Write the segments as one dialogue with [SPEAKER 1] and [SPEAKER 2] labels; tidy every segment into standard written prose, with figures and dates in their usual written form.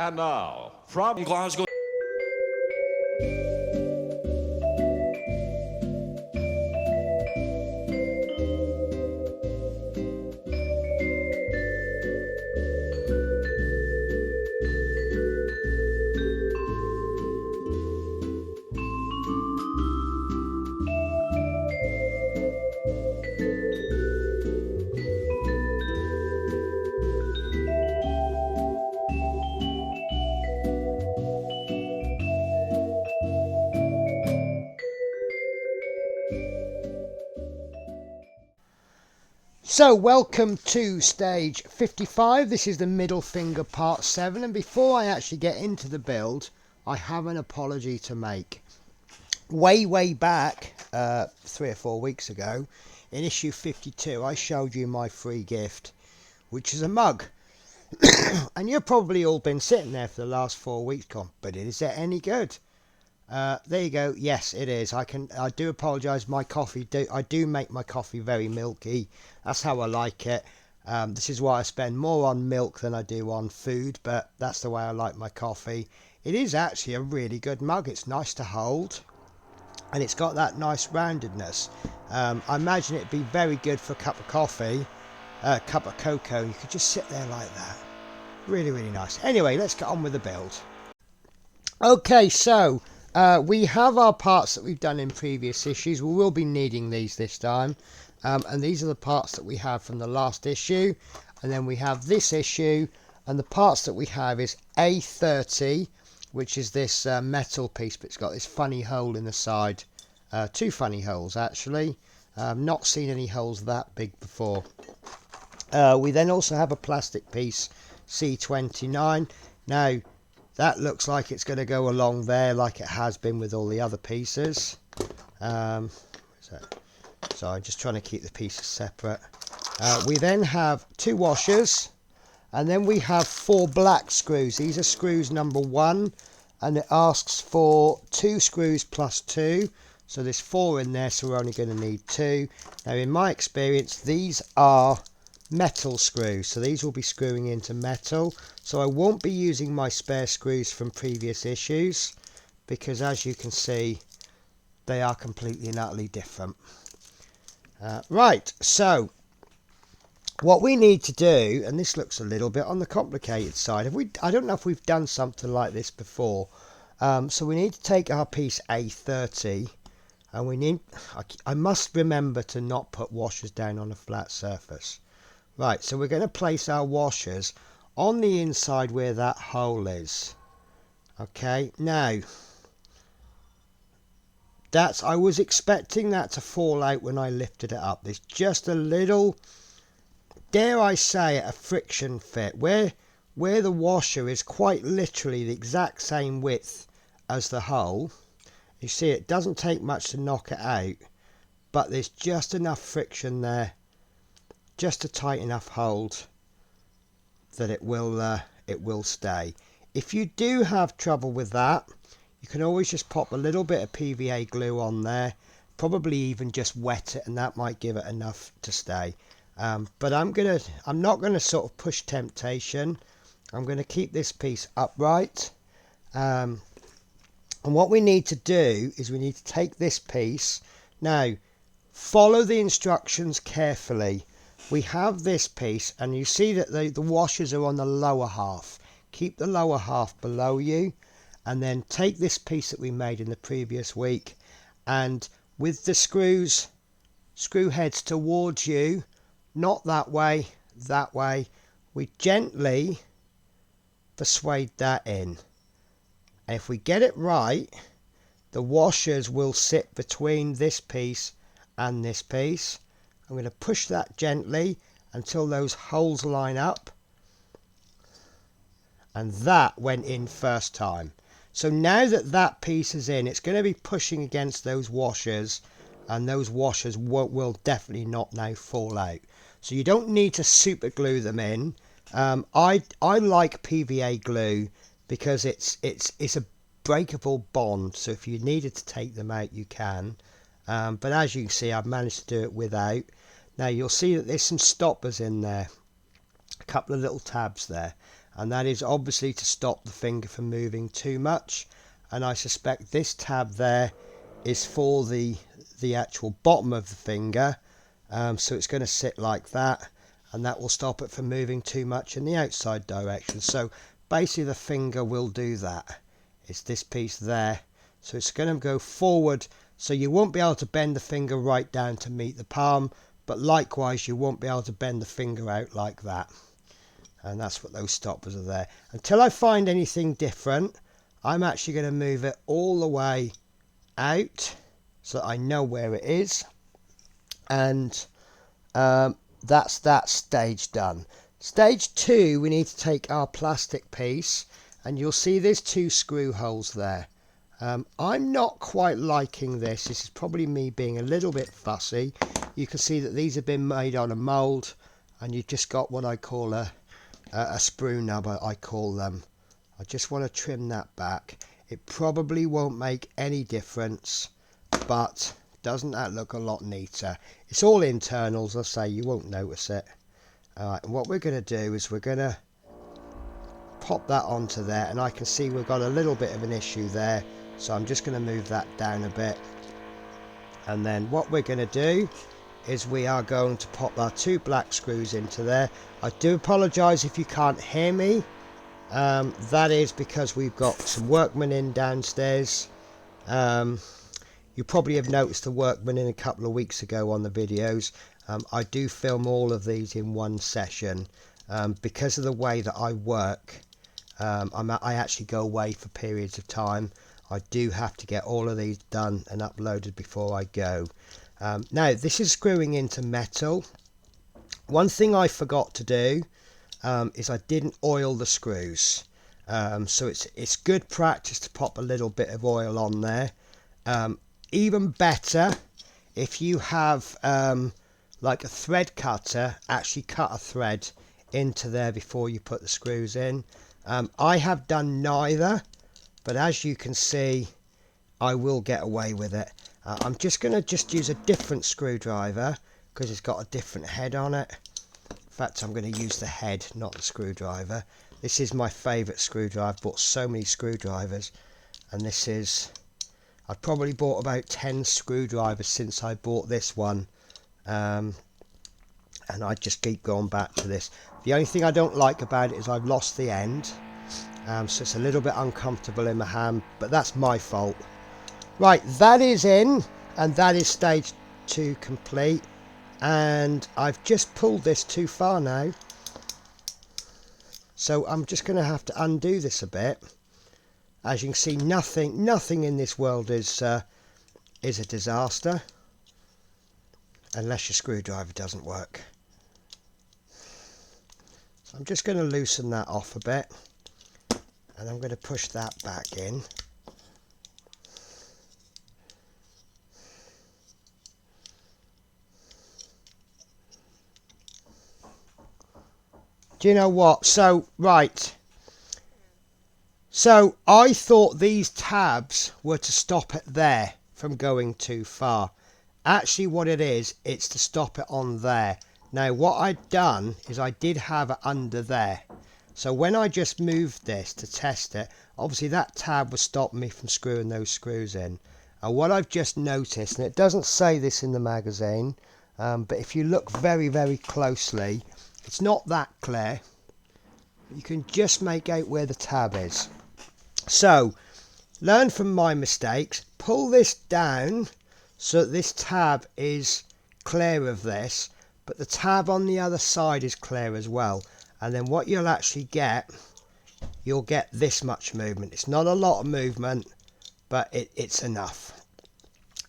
[SPEAKER 1] And now, from Glasgow.
[SPEAKER 2] So welcome to stage 55. This is the middle finger part 7, and before I actually get into the build, I have an apology to make. Way back 3 or 4 weeks ago in issue 52, I showed you my free gift, which is a mug. And you've probably all been sitting there for the last 4 weeks gone, but is it any good? There you go. Yes, it is. I do apologise. My coffee, I do make my coffee very milky. That's how I like it. This is why I spend more on milk than I do on food, but that's the way I like my coffee. It is actually a really good mug. It's nice to hold, and it's got that nice roundedness. I imagine it'd be very good for a cup of coffee, a cup of cocoa. You could just sit there like that. Really nice. Anyway, let's get on with the build. Okay, so we have our parts that we've done in previous issues. We will be needing these this time. And these are the parts that we have from the last issue. And then we have this issue. And the parts that we have is A30, which is this metal piece, but it's got this funny hole in the side. 2 funny holes, actually. Not seen any holes that big before. We then also have a plastic piece, C29. Now, that looks like it's going to go along there like it has been with all the other pieces. So I'm just trying to keep the pieces separate. We then have 2 washers, and then we have 4 black screws. These are screws number 1, and it asks for 2 screws plus 2. So there's 4 in there, so we're only going to need 2. Now, in my experience, these are metal screws, so these will be screwing into metal. So I won't be using my spare screws from previous issues, because as you can see, they are completely and utterly different. Right, so what we need to do, and this looks a little bit on the complicated side. I don't know if we've done something like this before. So we need to take our piece A30, and I must remember to not put washers down on a flat surface. Right, so we're going to place our washers on the inside where that hole is. Okay, now I was expecting that to fall out when I lifted it up. There's just a little, dare I say it, a friction fit where the washer is quite literally the exact same width as the hole. You see, it doesn't take much to knock it out, but there's just enough friction there, just a tight enough hold that it will stay. If you do have trouble with that, you can always just pop a little bit of PVA glue on there, probably even just wet it, and that might give it enough to stay. But I'm not gonna sort of push temptation. I'm going to keep this piece upright. And what we need to do is we need to take this piece. Now, follow the instructions carefully. We have this piece, and you see that the washers are on the lower half. Keep the lower half below you, and then take this piece that we made in the previous week, and with the screw heads towards you, not that way, we gently persuade that in. And if we get it right, the washers will sit between this piece and this piece. I'm going to push that gently until those holes line up, and that went in first time. So now that that piece is in, it's going to be pushing against those washers, and those washers will definitely not now fall out. So you don't need to super glue them in. I like PVA glue because it's a breakable bond, so if you needed to take them out you can. But as you can see, I've managed to do it without. Now you'll see that there's some stoppers in there, a couple of little tabs there, and that is obviously to stop the finger from moving too much. And I suspect this tab there is for the actual bottom of the finger, so it's going to sit like that, and that will stop it from moving too much in the outside direction. So basically the finger will do that. It's this piece there, so it's going to go forward, so you won't be able to bend the finger right down to meet the palm, but likewise you won't be able to bend the finger out like that. And that's what those stoppers are there. Until I find anything different, I'm actually going to move it all the way out so that I know where it is. And that's that stage done. Stage 2, we need to take our plastic piece, and you'll see there's 2 screw holes there. I'm not quite liking this. This is probably me being a little bit fussy. You can see that these have been made on a mould, and you've just got what I call a sprue nub, I call them. I just want to trim that back. It probably won't make any difference, but doesn't that look a lot neater? It's all internals, I say, you won't notice it. Alright, and what we're going to do is we're going to pop that onto there, and I can see we've got a little bit of an issue there, so I'm just going to move that down a bit. And then what we're going to do is we are going to pop our 2 black screws into there. I do apologise if you can't hear me. That is because we've got some workmen in downstairs. You probably have noticed the workmen in a couple of weeks ago on the videos. I do film all of these in one session. Because of the way that I work, I actually go away for periods of time. I do have to get all of these done and uploaded before I go. Now this is screwing into metal. One thing I forgot to do is I didn't oil the screws. So it's good practice to pop a little bit of oil on there. Even better if you have like a thread cutter, actually cut a thread into there before you put the screws in. I have done neither, but as you can see, I will get away with it. I'm just going to use a different screwdriver because it's got a different head on it. In fact, I'm going to use the head, not the screwdriver. This is my favourite screwdriver. I've bought so many screwdrivers, and this is... I've probably bought about 10 screwdrivers since I bought this one. And I just keep going back to this. The only thing I don't like about it is I've lost the end. So it's a little bit uncomfortable in my hand, but that's my fault. Right, that is in, and that is stage 2 complete. And I've just pulled this too far now. So I'm just going to have to undo this a bit. As you can see, nothing in this world is a disaster. Unless your screwdriver doesn't work. So I'm just going to loosen that off a bit. And I'm going to push that back in. Do you know what? So, right. So, I thought these tabs were to stop it there from going too far. Actually, what it is, it's to stop it on there. Now, what I'd done is I did have it under there. So, when I just moved this to test it, obviously that tab was stopping me from screwing those screws in. And what I've just noticed, and it doesn't say this in the magazine, but if you look very, very closely, it's not that clear. You can just make out where the tab is. So, learn from my mistakes. Pull this down so that this tab is clear of this, but the tab on the other side is clear as well. And then what you'll actually get, you'll get this much movement. It's not a lot of movement, but it's enough.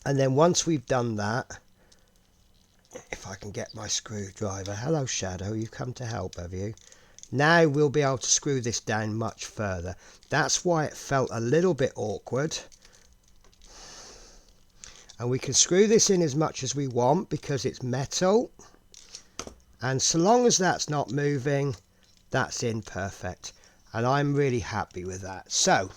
[SPEAKER 2] And then once we've done that, if I can get my screwdriver. Hello, Shadow, you've come to help, have you? Now we'll be able to screw this down much further. That's why it felt a little bit awkward. And we can screw this in as much as we want because it's metal. And so long as that's not moving, that's in perfect. And I'm really happy with that. So,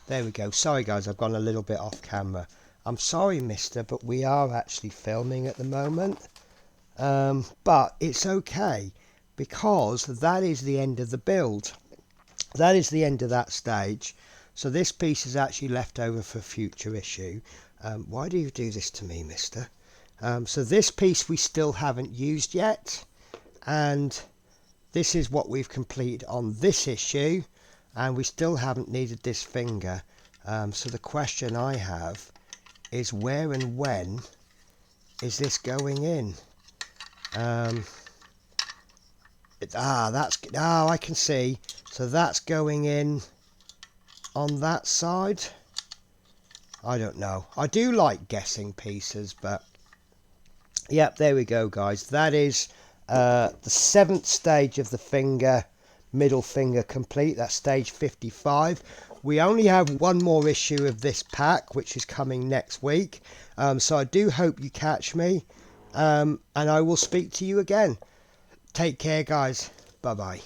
[SPEAKER 2] there we go. Sorry guys, I've gone a little bit off camera. I'm sorry, mister, but we are actually filming at the moment. But it's okay, because that is the end of the build. that is the end of that stage. So this piece is actually left over for a future issue. Why do you do this to me, mister? So this piece we still haven't used yet, and this is what we've completed on this issue, and we still haven't needed this finger. So the question I have is, where and when is this going in? I can see. So that's going in on that side. I don't know. I do like guessing pieces, but yep, there we go, guys. That is the 7th stage of the finger, middle finger complete. That's stage 55. We only have one more issue of this pack, which is coming next week. So I do hope you catch me, and I will speak to you again. Take care, guys. Bye-bye.